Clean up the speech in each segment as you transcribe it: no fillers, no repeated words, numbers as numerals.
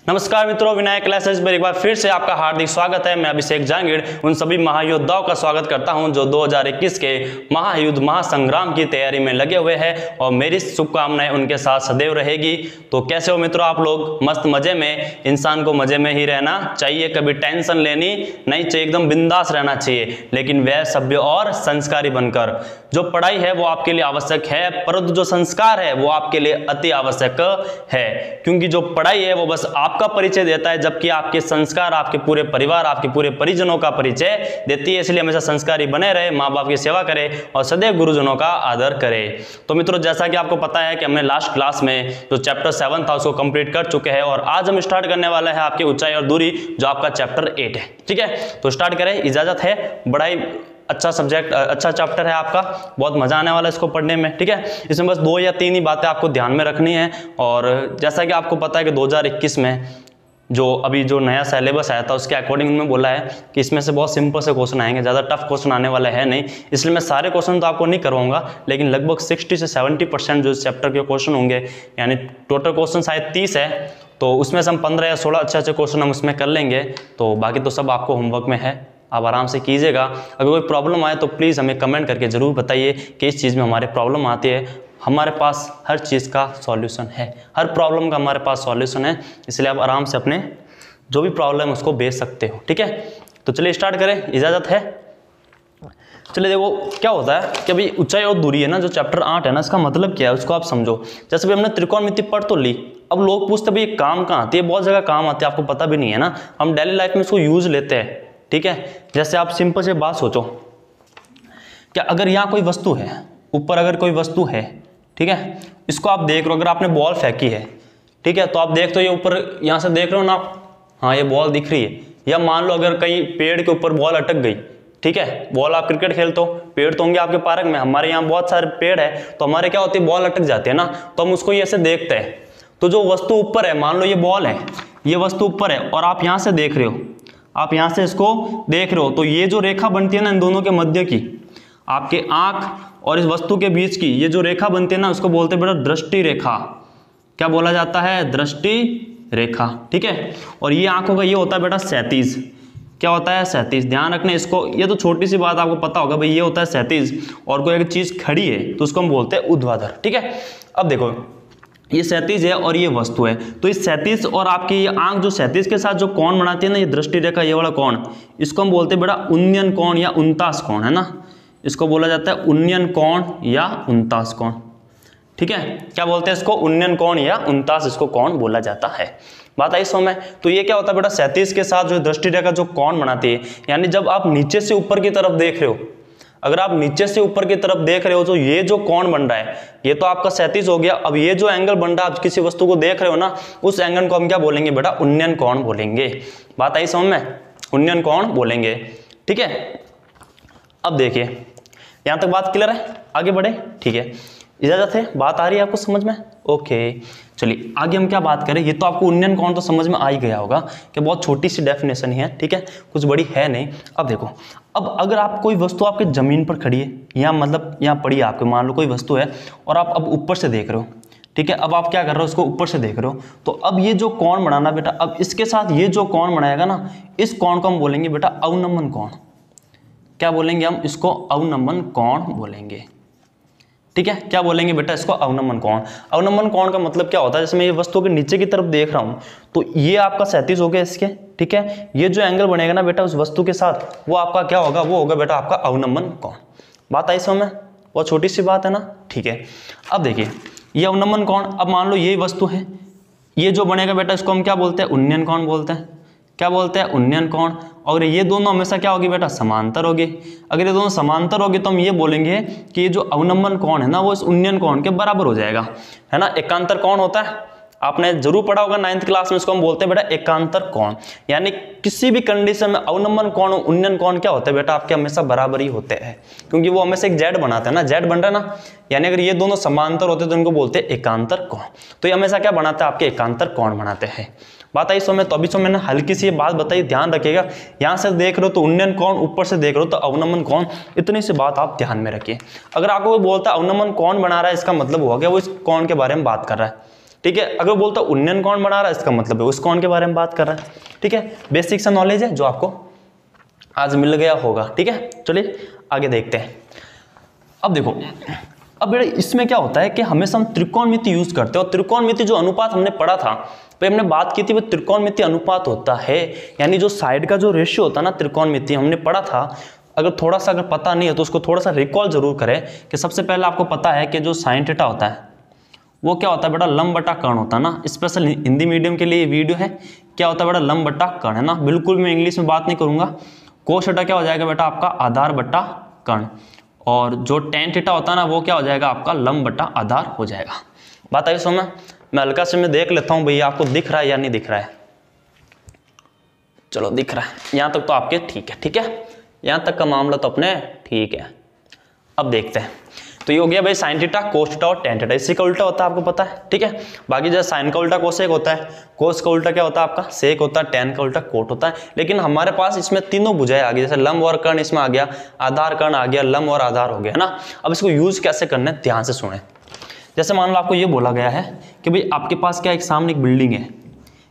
नमस्कार मित्रों, विनायक क्लासेस में एक बार फिर से आपका हार्दिक स्वागत है। मैं अभिषेक जांगीड़ उन सभी महायोद्धाओं का स्वागत करता हूं जो 2021 के महायुद्ध महासंग्राम की तैयारी में लगे हुए हैं और मेरी शुभकामनाएं उनके साथ सदैव रहेगी। तो कैसे हो मित्रों आप लोग? मस्त मजे में। इंसान को मजे में ही रहना चाहिए, कभी टेंशन लेनी नहीं चाहिए, एकदम बिंदास रहना चाहिए, लेकिन वह सभ्य और संस्कारी बनकर। जो पढ़ाई है वो आपके लिए आवश्यक है, परंतु जो संस्कार है वो आपके लिए अति आवश्यक है, क्योंकि जो पढ़ाई है वो बस आपका परिचय देता है, जबकि आपके संस्कार आपके पूरे परिवार आपके पूरे परिजनों का परिचय देती है। इसलिए हमेशा संस्कारी बने रहे, माँ बाप की सेवा करें और सदैव गुरुजनों का आदर करें। तो मित्रों, जैसा कि आपको पता है कि हमने लास्ट क्लास में जो चैप्टर 7 था उसको कंप्लीट कर चुके हैं और आज हम स्टार्ट करने वाला है आपकी ऊंचाई और दूरी, जो आपका चैप्टर 8 है। ठीक है, तो स्टार्ट करें। इजाजत है, बड़ा ही अच्छा सब्जेक्ट, अच्छा चैप्टर है आपका, बहुत मजा आने वाला है इसको पढ़ने में। ठीक है, इसमें बस 2 या 3 ही बातें आपको ध्यान में रखनी है। और जैसा कि आपको पता है कि 2021 में जो नया सिलेबस आया था उसके अकॉर्डिंग उन्होंने बोला है कि इसमें से बहुत सिंपल से क्वेश्चन आएंगे, ज़्यादा टफ क्वेश्चन आने वाला है नहीं। इसलिए मैं सारे क्वेश्चन तो आपको नहीं करवाऊंगा, लेकिन लगभग 60 से 70% जो इस चैप्टर के क्वेश्चन होंगे, यानी टोटल क्वेश्चन शायद 30 है, तो उसमें से हम 15 या 16 अच्छे क्वेश्चन हम उसमें कर लेंगे। तो बाकी तो सब आपको होमवर्क में है, आप आराम से कीजिएगा। अगर कोई प्रॉब्लम आए तो प्लीज़ हमें कमेंट करके ज़रूर बताइए कि इस चीज़ में हमारे प्रॉब्लम आती है। हमारे पास हर चीज़ का सॉल्यूशन है, हर प्रॉब्लम का हमारे पास सॉल्यूशन है, इसलिए आप आराम से अपने जो भी प्रॉब्लम है उसको बेच सकते हो। ठीक है, तो चलिए स्टार्ट करें, इजाज़त है। चलिए देखो क्या होता है कि अभी ऊंचाई और दूरी है ना, जो चैप्टर 8 है ना, इसका मतलब क्या है उसको आप समझो। जैसे भी हमने त्रिकोणमिति पढ़ तो ली, अब लोग पूछते भाई काम कहाँ आती है, बहुत जगह काम आती है, आपको पता भी नहीं है ना, हम डेली लाइफ में इसको यूज लेते हैं। ठीक है, जैसे आप सिंपल से बात सोचो, क्या अगर यहाँ कोई वस्तु है, ऊपर अगर कोई वस्तु है, ठीक है, इसको आप देख रहे हो, अगर आपने बॉल फेंकी है, ठीक है, तो आप देख तो ये ऊपर यहाँ से देख रहे हो ना आप, हाँ ये बॉल दिख रही है। या मान लो अगर कहीं पेड़ के ऊपर बॉल अटक गई, ठीक है, बॉल आप क्रिकेट खेलते हो, पेड़ तो होंगे आपके पार्क में, हमारे यहाँ बहुत सारे पेड़ है, तो हमारे क्या होती है, बॉल अटक जाती है ना, तो हम उसको ऐसे देखते हैं। तो जो वस्तु ऊपर है, मान लो ये बॉल है, ये वस्तु ऊपर है और आप यहाँ से देख रहे हो, आप यहाँ से इसको देख रहे हो, तो ये जो रेखा बनती है ना इन दोनों के मध्य की, आपके आंख और इस वस्तु के बीच की ये जो रेखा बनती है ना, उसको बोलते हैं बेटा दृष्टि रेखा। क्या बोला जाता है? दृष्टि रेखा। ठीक है, और ये आंखों का ये होता है बेटा क्षैतिज। क्या होता है? क्षैतिज। ध्यान रखना इसको, ये तो छोटी सी बात आपको पता होगा भाई, ये होता है क्षैतिज, और कोई एक चीज खड़ी है तो उसको हम बोलते हैं ऊर्ध्वाधर। ठीक है, अब देखो ये क्षैतिज है और ये वस्तु है, तो इस क्षैतिज और आपकी ये आंख जो क्षैतिज के साथ जो कोण बनाती है ना, ये दृष्टि रेखा, ये वाला कोण, इसको हम बोलते हैं बेटा उन्नयन कोण या उनतास कोण, है ना, इसको बोला जाता है उन्नयन कोण या उनतास कोण। ठीक है, क्या बोलते हैं इसको? उन्नयन कोण या उनतास इसको कोण बोला जाता है। बात आई समझ में? तो ये क्या होता है बेटा, क्षैतिज के साथ जो दृष्टि रेखा जो कोण बनाती है, यानी जब आप नीचे से ऊपर की तरफ देख रहे हो, अगर आप नीचे से ऊपर की तरफ देख रहे हो तो ये जो कोण बन रहा है ये तो आपका क्षैतिज हो गया। अब ये जो एंगल बन रहा है, आप किसी वस्तु को देख रहे हो ना, उस एंगल को हम क्या बोलेंगे बेटा? उन्नयन कोण बोलेंगे। बात आई समझ में? उन्नयन कोण बोलेंगे। ठीक है, अब देखिए यहां तक बात क्लियर है, आगे बढ़े? ठीक है, इजाजत है, बात आ रही है आपको समझ में? ओके, चलिए आगे हम क्या बात करें। ये तो आपको उन्नयन कोण तो समझ में आ ही गया होगा कि बहुत छोटी सी डेफिनेशन है, ठीक है, कुछ बड़ी है नहीं। अब देखो, अब अगर आप कोई वस्तु आपके जमीन पर खड़ी है, यहाँ मतलब यहाँ पड़ी है आपके, मान लो कोई वस्तु है और आप अब ऊपर से देख रहे हो, ठीक है, अब आप क्या कर रहे हो, उसको ऊपर से देख रहे हो, तो अब ये जो कोण बनाना बेटा, अब इसके साथ ये जो कोण बनाएगा ना, इस कोण को हम बोलेंगे बेटा अवनमन कोण। क्या बोलेंगे हम? इसको अवनमन कोण बोलेंगे। ठीक है, क्या बोलेंगे बेटा? इसको अवनमन कोण। अवनमन कोण का मतलब क्या होता है? जैसे मैं ये वस्तु के नीचे की तरफ देख रहा हूं, तो ये आपका क्षैतिज हो गया इसके, ठीक है, ये जो एंगल बनेगा ना बेटा उस वस्तु के साथ, वो आपका क्या होगा? वो होगा बेटा आपका अवनमन कोण। बात आई समझ में? बहुत छोटी सी बात है ना। ठीक है, अब देखिए ये अवनमन कोण, अब मान लो ये वस्तु है, ये जो बनेगा बेटा इसको हम क्या बोलते हैं? उन्नयन कोण बोलते हैं। क्या बोलते हैं? उन्नयन कोण। और ये दोनों हमेशा क्या होगी बेटा? समांतर होगी। अगर ये दोनों समांतर होगी तो हम ये बोलेंगे कि ये जो अवनमन कोण है ना, वो इस उन्नयन कोण के बराबर हो जाएगा, है ना। एकांतर कोण होता है, आपने जरूर पढ़ा होगा 9th क्लास में, इसको हम बोलते हैं बेटा एकांतर कोण। यानी किसी भी कंडीशन में अवनमन कोण और उन्नयन कोण क्या होते हैं बेटा? आपके हमेशा बराबर ही होते हैं, क्योंकि वो हमेशा एक जेड बनाते हैं ना, जेड बन रहा है ना, यानी अगर ये दोनों समांतर होते हैं तो इनको बोलते हैं एकांतर कोण। तो ये हमेशा क्या बनाते हैं? आपके एकांतर कोण बनाते हैं। बात आई समझ? तो अभी मैंने हल्की सी बात बताई, ध्यान रखिएगा। यहाँ से देख रहे हो तो उन्नयन कोण, ऊपर से देख रहे हो तो अवनमन कोण, इतनी सी बात आप ध्यान में रखिए। अगर आपको कोई बोलता है अवनमन कोण बना रहा है, इसका मतलब हुआ क्या वो इस कोण के बारे में बात कर रहा है, ठीक है। अगर बोलता उन्नयन कौन बना रहा है, इसका मतलब है उस कौन के बारे में बात कर रहा है, ठीक है। बेसिक सा नॉलेज है जो आपको आज मिल गया होगा, ठीक है। चलिए आगे देखते हैं। अब देखो, अब बेटा इसमें क्या होता है कि हमेशा हम त्रिकोणमिति यूज करते हैं, और त्रिकोणमिति जो अनुपात हमने पढ़ा था, तो हमने बात की थी वो त्रिकोणमिति अनुपात होता है, यानी जो साइड का जो रेशियो होता है ना त्रिकोणमिति, हमने पढ़ा था। अगर थोड़ा सा अगर पता नहीं है तो उसको थोड़ा सा रिकॉल जरूर करें कि सबसे पहले आपको पता है कि जो साइन थीटा होता है वो क्या होता है बेटा, लंब बटा कर्ण होता है ना। स्पेशल हिंदी मीडियम के लिए वीडियो है, क्या होता है बेटा, लंब बटा कर्ण, है ना। बिल्कुल मैं इंग्लिश में बात नहीं करूंगा। कोस थीटा क्या हो जाएगा बेटा आपका, आधार बटा कर्ण, और जो टेन थीटा होता है ना वो क्या हो जाएगा आपका, लंब बटा आधार हो जाएगा। बात आई समझ में? मैं हल्का से मैं देख लेता हूं भैया आपको दिख रहा है या नहीं दिख रहा है। चलो दिख रहा है, यहां तक तो आपके ठीक है, ठीक है, यहां तक का मामला तो अपने ठीक है। अब देखते हैं, तो ये हो गया भाई साइन थीटा, कोस थीटा और टेन थीटा। इसी का उल्टा होता है आपको पता है, ठीक है। बाकी जैसे साइन का उल्टा कोसेक होता है, कोस का उल्टा क्या होता है आपका सेक होता है, टेन का उल्टा कोट होता है। लेकिन हमारे पास इसमें तीनों भुजाएं आ गई, जैसे लंब और कर्ण इसमें आ गया, आधार कर्ण आ गया, लंब और आधार हो गया, है ना। अब इसको यूज कैसे करना है ध्यान से सुने। जैसे मान लो आपको ये बोला गया है कि भाई आपके पास क्या एक सामने एक बिल्डिंग है,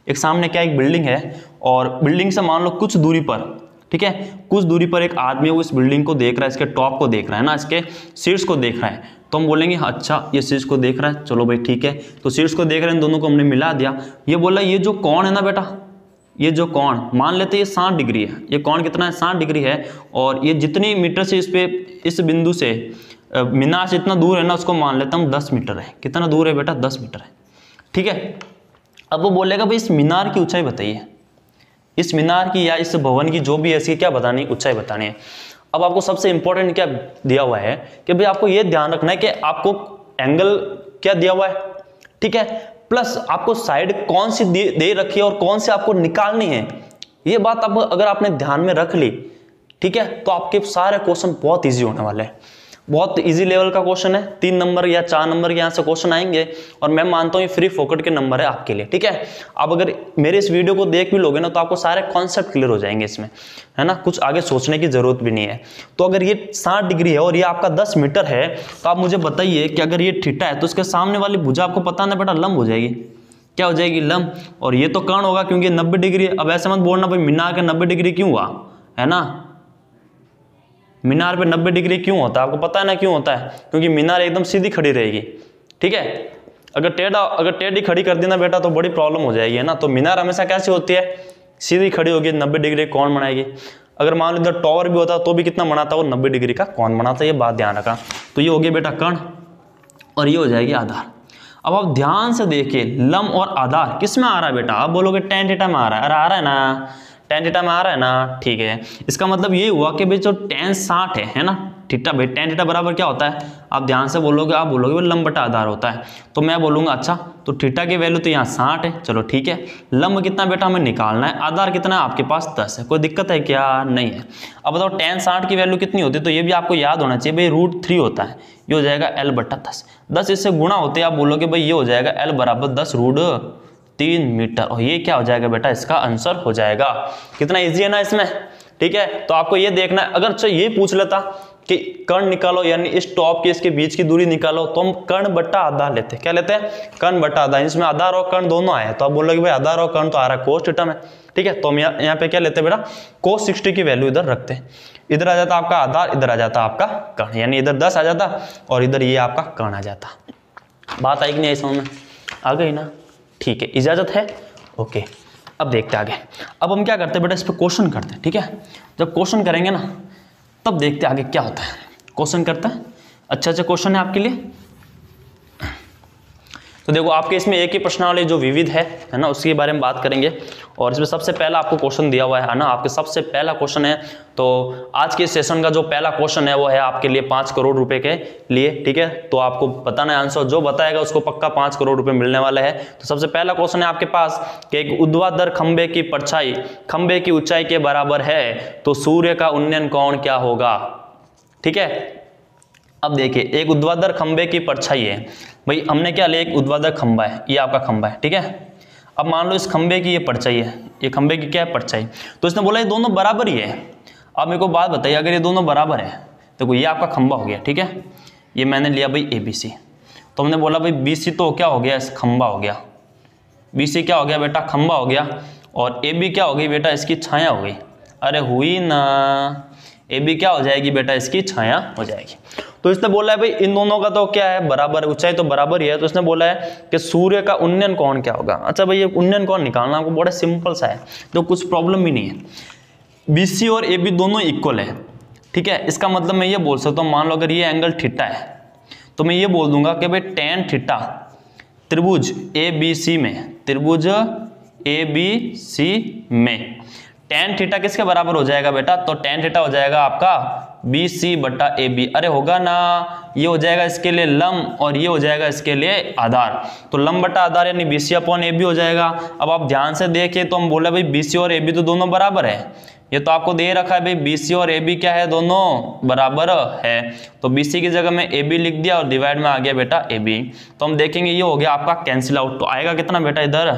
एक सामने क्या एक बिल्डिंग है, और बिल्डिंग से मान लो कुछ दूरी पर, ठीक है, कुछ दूरी पर एक आदमी वो इस बिल्डिंग को देख रहा है, इसके टॉप को देख रहा है ना, इसके शीर्ष को देख रहा है। तो हम बोलेंगे अच्छा ये शीर्ष को देख रहा है, चलो भाई ठीक है, तो शीर्ष को देख रहे हैं, दोनों को हमने मिला दिया। ये बोला ये जो कोण है ना बेटा, ये जो कोण मान लेते हैं ये 60 डिग्री है, ये कोण कितना है 60 डिग्री है, और ये जितनी मीटर से इस बिंदु से मीनार से इतना दूर है ना, उसको मान लेता हूँ 10 मीटर है। कितना दूर है बेटा, 10 मीटर है, ठीक है। अब वो बोलेगा भाई इस मीनार की ऊंचाई बताइए, इस मीनार की या इस भवन की जो भी है इसकी क्या बतानी, ऊंचाई बतानी है। अब आपको सबसे इंपॉर्टेंट क्या दिया हुआ है कि भाई आपको ये ध्यान रखना है कि आपको एंगल क्या दिया हुआ है, ठीक है, प्लस आपको साइड कौन सी दे रखी है और कौन सी आपको निकालनी है। ये बात अब अगर आपने ध्यान में रख ली, ठीक है, तो आपके सारे क्वेश्चन बहुत ईजी होने वाले हैं। बहुत इजी लेवल का क्वेश्चन है, 3 नंबर या 4 नंबर के यहाँ से क्वेश्चन आएंगे, और मैं मानता हूँ ये फ्री फोकट के नंबर है आपके लिए, ठीक है। आप अगर मेरे इस वीडियो को देख भी लोगे ना तो आपको सारे कॉन्सेप्ट क्लियर हो जाएंगे इसमें, है ना, कुछ आगे सोचने की जरूरत भी नहीं है। तो अगर ये 60 डिग्री है और ये आपका 10 मीटर है, तो आप मुझे बताइए कि अगर ये थीटा है तो इसके सामने वाली भुजा आपको पता ना बेटा लंब हो जाएगी, क्या हो जाएगी, लंब, और ये तो कर्ण होगा क्योंकि 90 डिग्री है। अब ऐसे मत बोलना भाई मीनार के 90 डिग्री क्यों हुआ, है ना, मीनार पे 90 डिग्री क्यों होता है, आपको पता है ना क्यों होता है, क्योंकि मीनार एकदम सीधी खड़ी रहेगी, ठीक है। अगर टेढ़ी खड़ी कर देना बेटा तो बड़ी प्रॉब्लम हो जाएगी, है ना। तो मीनार हमेशा कैसी होती है, सीधी खड़ी होगी, 90 डिग्री कौन बनाएगी। अगर मान लो इधर टॉवर भी होता तो भी कितना बनाता है वो 90 डिग्री का कौन बनाता है, ये बात ध्यान रखना। तो ये हो गया बेटा कर्ण, और ये हो जाएगी आधार। अब आप ध्यान से देखिए लंब और आधार किस में आ रहा है बेटा, आप बोलोगे टेन थीटा में आ रहा है, अरे आ रहा है ना, टेन थीटा में आ रहा है ना, ठीक है। इसका मतलब ये हुआ कि भाई जो टेन 60 है ना, थीटा भाई टेन थीटा बराबर क्या होता है, आप ध्यान से बोलोगे, आप बोलोगे वो लंब बटा आधार होता है। तो मैं बोलूंगा अच्छा तो थीटा की वैल्यू तो यहाँ 60 है, चलो ठीक है। लंब कितना बेटा हमें निकालना है, आधार कितना है आपके पास 10 है, कोई दिक्कत है क्या, नहीं है। अब बताओ टेन 60 की वैल्यू कितनी होती है, तो ये भी आपको याद होना चाहिए भाई √3 होता है, ये हो जाएगा L बटा 10। 10 इससे गुणा होते हैं, आप बोलोगे भाई ये हो जाएगा L बराबर 10 √3 मीटर, और ये क्या हो जाएगा बेटा, इसका आंसर हो जाएगा। कितना इजी है ना इसमें, ठीक है। तो आपको ये देखना है, अगर ये पूछ लेता कि कर्ण निकालो यानी इस टॉप के इसके बीच की दूरी निकालो, तो हम कर्ण बट्टा आधार लेते हैं, क्या लेते हैं, कर्ण बट्टा आधार। इसमें आधार और कर्ण दोनों आए, तो आप बोलोगे भाई आधार और कर्ण तो आ रहा है कोस थीटा में, ठीक है। तो हम यहाँ पे क्या लेते हैं बेटा, कोस 60 की वैल्यू इधर रखते हैं, इधर आ जाता आपका आधार, इधर आ जाता आपका कर्ण, यानी इधर 10 आ जाता और इधर ये आपका कर्ण आ जाता। बात आई कि नहीं समझ में आ गई ना, ठीक है, इजाजत है, ओके। अब देखते आगे। अब हम क्या करते हैं बेटा, इस पर क्वेश्चन करते हैं, ठीक है। जब क्वेश्चन करेंगे ना तब देखते आगे क्या होता है। क्वेश्चन करता है, अच्छा क्वेश्चन है आपके लिए। तो देखो आपके इसमें एक ही प्रश्नावली जो विविध है ना, उसके बारे में बात करेंगे। और इसमें सबसे पहला आपको क्वेश्चन दिया हुआ है ना, आपके सबसे पहला क्वेश्चन है। तो आज के सेशन का जो पहला क्वेश्चन है वो है आपके लिए 5 करोड़ रुपए के लिए, ठीक है। तो आपको बताना है आंसर, जो बताएगा उसको पक्का 5 करोड़ रुपए मिलने वाला है। तो सबसे पहला क्वेश्चन है आपके पास कि एक ऊर्ध्वाधर खंबे की परछाई खंबे की ऊंचाई के बराबर है, तो सूर्य का उन्नयन कोण क्या होगा, ठीक है। अब देखिए एक ऊर्ध्वाधर खंबे की परछाई है, भाई हमने क्या लिया, एक ऊर्ध्वाधर खंबा है, ये आपका खंबा है, ठीक है। अब मान लो इस खंबे की ये परछाई है, ये खंबे की क्या है, परछाई। तो इसने बोला ये दोनों बराबर ही है। अब मेरे को बात बताइए, अगर ये दोनों बराबर है तो ये आपका खंबा हो गया, ठीक है। ये मैंने लिया भाई ABC। तो हमने बोला भाई BC तो क्या हो गया, इस खंबा हो गया, BC क्या हो गया बेटा, खंबा हो गया, और AB क्या हो गई बेटा, इसकी छाया हो गई। अरे हुई ना, AB क्या हो जाएगी बेटा, इसकी छाया हो जाएगी। तो इसने बोला है भाई इन दोनों का तो क्या है, बराबर, ऊंचाई तो बराबर ही है। तो इसने बोला है कि सूर्य का उन्नयन कोण क्या होगा। अच्छा भाई ये उन्नयन कोण निकालना आपको बड़ा सिंपल सा है, तो कुछ प्रॉब्लम भी नहीं है। BC और AB दोनों इक्वल है, ठीक है। इसका मतलब मैं ये बोल सकता हूँ, मान लो अगर ये एंगल थीटा है तो मैं ये बोल दूंगा कि भाई tan थीटा त्रिभुज ABC में, त्रिभुज ABC में tan थीटा किसके बराबर हो जाएगा बेटा, तो tan थीटा हो जाएगा आपका BC बटा AB। अरे होगा ना, ये हो जाएगा इसके लिए लंब और ये हो जाएगा इसके लिए आधार, तो लंब बटा आधार यानी BC अपॉन AB हो जाएगा। अब आप ध्यान से देखिए तो हम बोले भाई BC और AB तो दोनों बराबर है, ये तो आपको दे रखा है भाई BC और AB क्या है, दोनों बराबर है। तो BC की जगह में AB लिख दिया और डिवाइड में आ गया बेटा AB। तो हम देखेंगे ये हो गया आपका कैंसिल आउट, तो आएगा कितना बेटा, इधर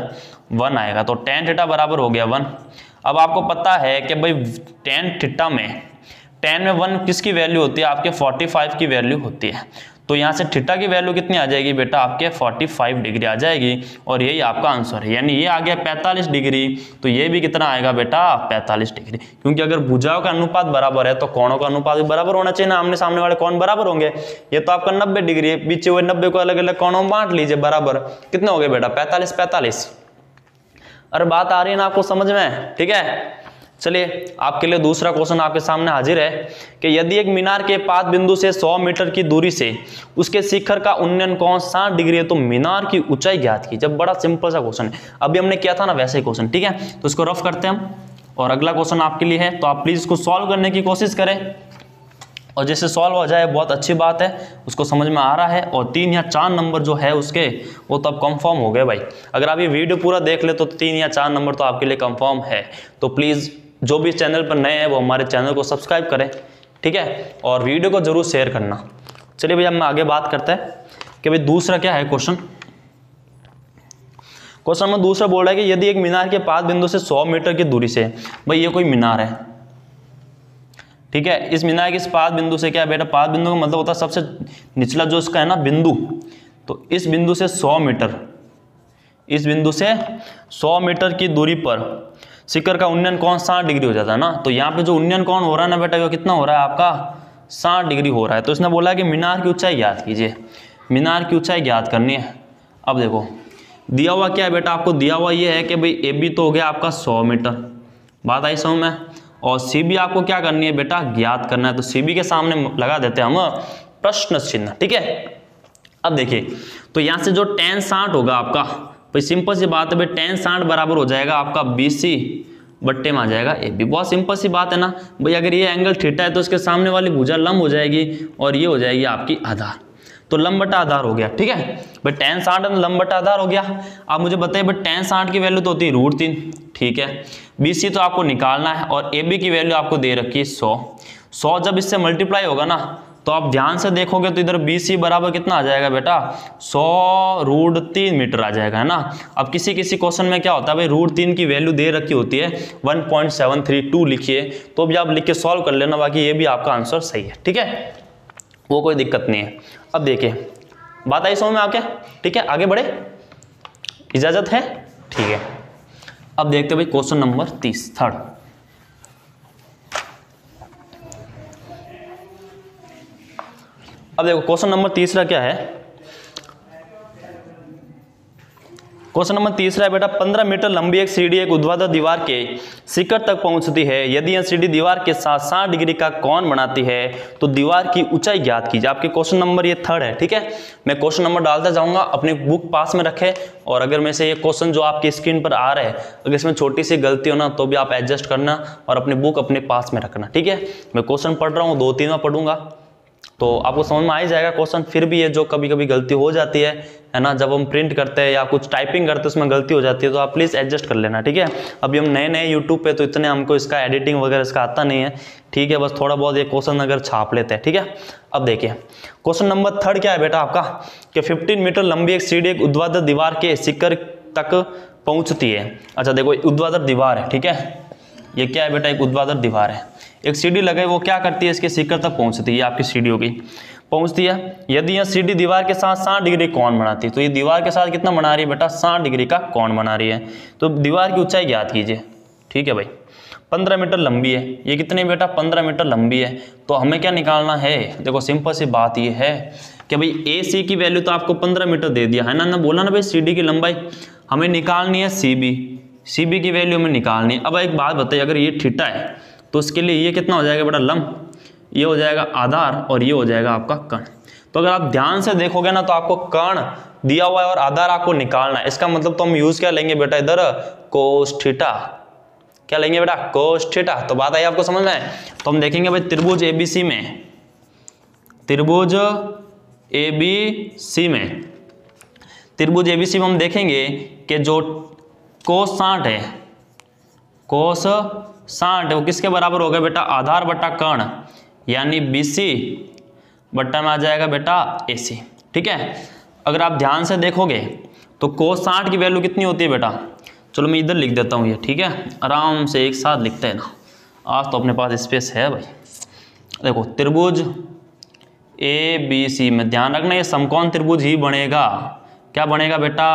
1 आएगा, तो tan थीटा बराबर हो गया 1। अब आपको पता है कि भाई tan थीटा में, tan में 1 किसकी वैल्यू होती है, आपके 45 की वैल्यू होती है। तो यहाँ से थीटा की वैल्यू कितनी आ जाएगी बेटा, आपके 45 डिग्री आ जाएगी, और यही आपका आंसर है। यानी ये आ गया 45 डिग्री, तो ये भी कितना आएगा बेटा, 45 डिग्री। क्योंकि अगर भुजाओं का अनुपात बराबर है तो कोणों का अनुपात भी बराबर होना चाहिए ना, आमने सामने वाले कोण बराबर होंगे। ये तो आपका 90 डिग्री है, पीछे हुए 90 को अलग अलग कोणों में बांट लीजिए बराबर, कितने हो गए बेटा, 45 45। अरे बात आ रही है ना आपको समझ में, ठीक है। चलिए आपके लिए दूसरा क्वेश्चन आपके सामने हाजिर है कि यदि एक मीनार के पाद बिंदु से 100 मीटर की दूरी से उसके शिखर का उन्नयन कोण 60 डिग्री है तो मीनार की ऊंचाई ज्ञात की। जब बड़ा सिंपल सा क्वेश्चन है, अभी हमने किया था ना वैसे ही क्वेश्चन, ठीक है। तो इसको रफ करते हैं हम, और अगला क्वेश्चन आपके लिए है, तो आप प्लीज इसको सॉल्व करने की कोशिश करें, और जैसे सॉल्व हो जाए बहुत अच्छी बात है, उसको समझ में आ रहा है, और 3 या 4 नंबर जो है उसके वो तो अब कंफर्म हो गए भाई। अगर आप ये वीडियो पूरा देख ले तो 3 या 4 नंबर तो आपके लिए कंफर्म है। तो प्लीज़ जो भी चैनल पर नए हैं वो हमारे चैनल को सब्सक्राइब करें, ठीक है, और वीडियो को जरूर शेयर करना। चलिए भैया हम आगे बात करते हैं कि भाई दूसरा क्या है क्वेश्चन। क्वेश्चन नंबर दूसरा बोल रहा है कि यदि एक मीनार के पाद बिंदु से 100 मीटर की दूरी से, भाई ये कोई मीनार है, ठीक है, इस मीनार के इस पाद बिंदु से, क्या है बेटा, पाद बिंदु का मतलब होता है सबसे निचला जो इसका है ना बिंदु, तो इस बिंदु से 100 मीटर, इस बिंदु से 100 मीटर की दूरी पर शिखर का उन्नयन कोण 60 डिग्री हो जाता है ना। तो यहाँ पे जो उन्नयन कोण हो रहा है ना बेटा, वो कितना हो रहा है आपका, 60 डिग्री हो रहा है। तो इसने बोला है कि मीनार की ऊंचाई ज्ञात कीजिए, मीनार की ऊंचाई ज्ञात करनी है। अब देखो दिया हुआ क्या है बेटा, आपको दिया हुआ ये है कि भाई AB तो हो गया आपका 100 मीटर, बात आई समझ में, और CB आपको क्या करनी है बेटा, ज्ञात करना है। तो CB के सामने लगा देते हैं हम प्रश्न चिन्ह, ठीक है। अब देखिए तो यहाँ से जो tan 60 होगा आपका, भाई सिंपल सी बात है भाई, tan 60 बराबर हो जाएगा आपका BC बट्टे में आ जाएगा AB। बहुत सिंपल सी बात है ना भाई, अगर ये एंगल थीटा है तो इसके सामने वाली भुजा लंब हो जाएगी, और ये हो जाएगी आपकी आधार, तो लंब बटा आधार हो गया, ठीक है भाई। tan 60 लंब बटा आधार हो गया। आप मुझे बताइए भाई tan 60 की वैल्यू तो होती है √3, ठीक है। BC तो आपको निकालना है, और AB की वैल्यू आपको दे रखी है 100। जब इससे मल्टीप्लाई होगा ना तो आप ध्यान से देखोगे तो इधर BC बराबर कितना आ जाएगा बेटा, 100 √3 मीटर आ जाएगा, है ना। अब किसी किसी क्वेश्चन में क्या होता है भाई, √3 की वैल्यू दे रखी होती है 1.732 लिखिए, तो भी आप लिख के सॉल्व कर लेना, बाकी ये भी आपका आंसर सही है, ठीक है, वो कोई दिक्कत नहीं है। अब देखिए बात आई समझ में आके, ठीक है, आगे बढ़े, इजाजत है, ठीक है। अब देखते भाई क्वेश्चन नंबर 30 थर्ड। अब देखो क्वेश्चन नंबर तीसरा क्या है, क्वेश्चन नंबर तीसरा है बेटा, 15 मीटर लंबी एक सीढ़ी एक ऊर्ध्वाधर दीवार के शिखर तक पहुंचती है। यदि यह सीढ़ी दीवार के साथ 60 डिग्री का कोण बनाती है तो दीवार की ऊंचाई ज्ञात कीजिए। आपके क्वेश्चन नंबर ये थर्ड है, ठीक है। मैं क्वेश्चन नंबर डालता जाऊंगा, अपनी बुक पास में रखें, और अगर में से ये क्वेश्चन जो आपकी स्क्रीन पर आ रहे हैं अगर इसमें छोटी सी गलती हो ना तो भी आप एडजस्ट करना, और अपनी बुक अपने पास में रखना, ठीक है। मैं क्वेश्चन पढ़ रहा हूँ, 2-3 बार पढ़ूंगा तो आपको समझ में आ ही जाएगा क्वेश्चन। फिर भी ये जो कभी कभी गलती हो जाती है ना, जब हम प्रिंट करते हैं या कुछ टाइपिंग करते हैं उसमें गलती हो जाती है, तो आप प्लीज़ एडजस्ट कर लेना, ठीक है। अभी हम नए नए यूट्यूब पे तो इतने हमको इसका एडिटिंग वगैरह इसका आता नहीं है, ठीक है, बस थोड़ा बहुत ये क्वेश्चन अगर छाप लेते हैं, ठीक है। अब देखिए क्वेश्चन नंबर थर्ड क्या है बेटा आपका, कि 15 मीटर लंबी एक सीढ़ी एक ऊर्ध्वाधर दीवार के शिखर तक पहुंचती है। अच्छा देखो ऊर्ध्वाधर दीवार है, ठीक है, ये क्या है बेटा, एक ऊर्ध्वाधर दीवार है, एक सीढ़ी लगाई, वो क्या करती है, इसके शिखर तक पहुंचती है, आपकी सीढ़ी होगी। पहुंचती है। यदि यह CD दीवार के साथ 60 डिग्री कोण बनाती है, तो ये दीवार के साथ कितना बना रही है बेटा, 60 डिग्री का कोण बना रही है। तो दीवार की ऊंचाई ज्ञात कीजिए। ठीक है भाई, 15 मीटर लंबी है, ये कितनी बेटा, 15 मीटर लंबी है। तो हमें क्या निकालना है, देखो सिंपल सी बात ये है कि भाई AC की वैल्यू तो आपको 15 मीटर दे दिया है ना, बोला ना भाई CD की लंबाई हमें निकालनी है, CB की वैल्यू हमें निकालनी है। अब एक बात बताइए, अगर ये थीटा है तो उसके लिए ये कितना हो जाएगा बेटा, लंब, ये हो जाएगा आधार और ये हो जाएगा आपका कर्ण। तो अगर आप ध्यान से देखोगे ना तो आपको कर्ण दिया हुआ है और आधार आपको निकालना है। इसका मतलब तो हम यूज क्या लेंगे बेटा इधर, कोस थीटा। क्या लेंगे बेटा, कोस थीटा। तो बात आई आपको समझ में है। तो हम देखेंगे भाई त्रिभुज ABC में, त्रिभुज ABC में हम देखेंगे कि जो कोस 60 है, कोस 60 है वो किसके बराबर होगा बेटा, आधार बटा कर्ण, यानी BC बट्टा में आ जाएगा बेटा AC। ठीक है, अगर आप ध्यान से देखोगे तो कोस 60 की वैल्यू कितनी होती है बेटा, चलो मैं इधर लिख देता हूँ ये। ठीक है, आराम से एक साथ लिखते हैं ना, आज तो अपने पास स्पेस है भाई। देखो त्रिभुज ABC में ध्यान रखना ये समकोण त्रिभुज ही बनेगा। क्या बनेगा बेटा,